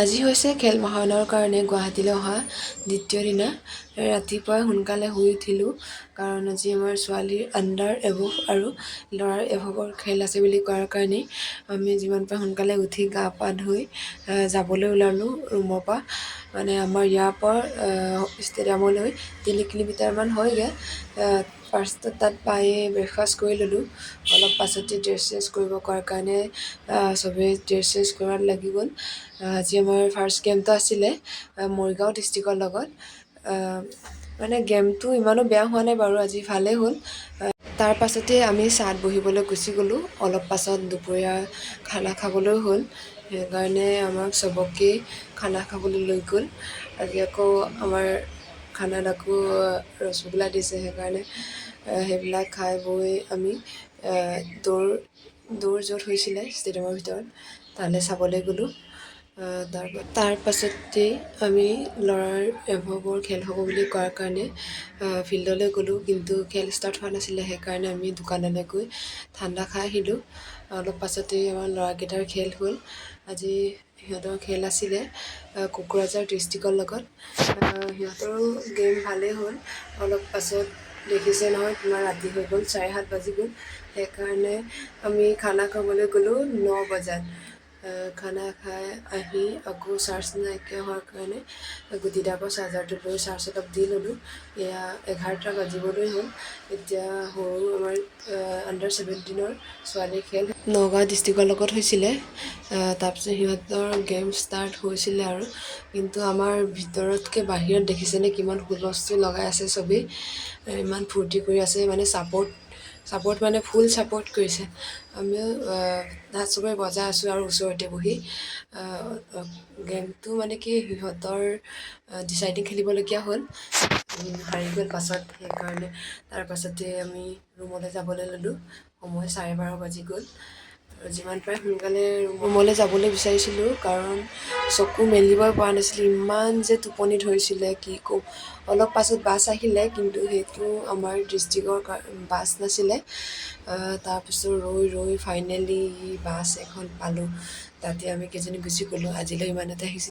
আজি হৈছে খেল মহাৰণৰ কাৰণে গুৱাহাটীলৈ অহা দ্বিতীয় দিনা। ৰাতিপুৱাই সোনকালে শুই উঠিলোঁ কাৰণ আজি আমাৰ ছোৱালীৰ আণ্ডাৰ এভভ আৰু ল'ৰাৰ এভভৰ খেল আছে বুলি কোৱাৰ কাৰণেই আমি যিমান পাৰে সোনকালে উঠি গা পা ধুই যাবলৈ ওলালোঁ ৰুমৰ পৰা। মানে আমাৰ ইয়াৰ পৰা ষ্টেডিয়ামলৈ 3 কিলোমিটাৰমান হয়গৈ। ফাৰ্ষ্টত তাত পায়ে ব্ৰেকফাষ্ট কৰি ল'লোঁ। অলপ পাছতে ড্ৰেছ চেছ কৰিব কোৱাৰ কাৰণে চবেই ড্ৰেছ চেছ কৰাত লাগি গ'ল। আজি আমাৰ ফাৰ্ষ্ট গেমটো আছিলে মৰিগাঁও ডিষ্ট্ৰিক্টৰ লগত। মানে গেমটো ইমানো বেয়া হোৱা নাই বাৰু, আজি ভালেই হ'ল। তাৰ পাছতে আমি চাহত বহিবলৈ গুচি গ'লোঁ। অলপ পাছত দুপৰীয়া খানা খাবলৈ হ'ল, সেইকাৰণে আমাক চবকে খানা খাবলৈ লৈ গ'ল। আজি আকৌ আমাৰ খানাত আকৌ ৰসগোল্লা দিছে, সেইকাৰণে সেইবিলাক খাই বৈ আমি দৌৰ য'ত হৈছিলে ষ্টেডিয়ামৰ ভিতৰত তালৈ চাবলৈ গ'লোঁ। তাৰ পাছতেই আমি ল'ৰাৰ এভভৰ খেল হ'ব বুলি কোৱাৰ কাৰণে ফিল্ডলৈ গ'লোঁ, কিন্তু খেল ষ্টাৰ্ট হোৱা নাছিলে, সেইকাৰণে আমি দোকানলৈ গৈ ঠাণ্ডা খাই আহিলোঁ। অলপ পাছতেই আমাৰ ল'ৰাকেইটাৰ খেল হ'ল। আজি সিহঁতৰ খেল আছিলে কোকৰাঝাৰ ডিষ্ট্ৰিক্টৰ লগত। সিহঁতৰো গেম ভালেই হ'ল। অলপ পাছত দেখিছে নহয় কিমান ৰাতি হৈ গ'ল, 7:30 বাজি গ'ল। সেইকাৰণে আমি খানা খাবলৈ গ'লোঁ 9 বজাত। খানা খাই আহি আকৌ চাৰ্জ নাইকিয়া হোৱাৰ কাৰণে গুটিদাৰ পৰা চাৰ্জাৰটো লৈ চাৰ্জ অলপ দি ল'লোঁ। এয়া 11টা বাজিবলৈ হ'ল। এতিয়া সৰু আমাৰ আণ্ডাৰ 17ৰ ছোৱালীৰ খেল নগাঁও ডিষ্ট্ৰিক্টৰ লগত হৈছিলে। তাৰপিছত সিহঁতৰ গেম ষ্টাৰ্ট হৈছিলে আৰু, কিন্তু আমাৰ ভিতৰতকৈ বাহিৰত দেখিছেনে কিমান হুলস্থুল লগাই আছে চবেই। ইমান ফূৰ্তি কৰি আছে, মানে ছাপোৰ্ট মানে ফুল ছাপোৰ্ট কৰিছে। আমিও তাত চবেই বজাই আছোঁ আৰু ওচৰতে বহি। গেমটো মানে কি সিহঁতৰ ডিচাইডিং খেলিবলগীয়া হ'ল, হাৰি গ'ল পাছত। সেইকাৰণে তাৰ পাছতে আমি ৰুমলৈ যাবলৈ ল'লোঁ। সময় 12:30 বাজি গ'ল। যিমান পাৰে সোনকালে ৰুমলৈ যাবলৈ বিচাৰিছিলোঁ কাৰণ চকু মেলিবই পৰা নাছিলোঁ, ইমান যে টোপনি ধৰিছিলে কি ক'ম। অলপ পাছত বাছ আহিলে, কিন্তু সেইটো আমাৰ ডিষ্ট্ৰিক্টৰ বাছ নাছিলে। তাৰপিছত ৰৈ ফাইনেলি বাছ এখন পালোঁ। তাতে আমি কেইজনী গুচি গ'লোঁ। আজিলৈ ইমানতে আহিছোঁ।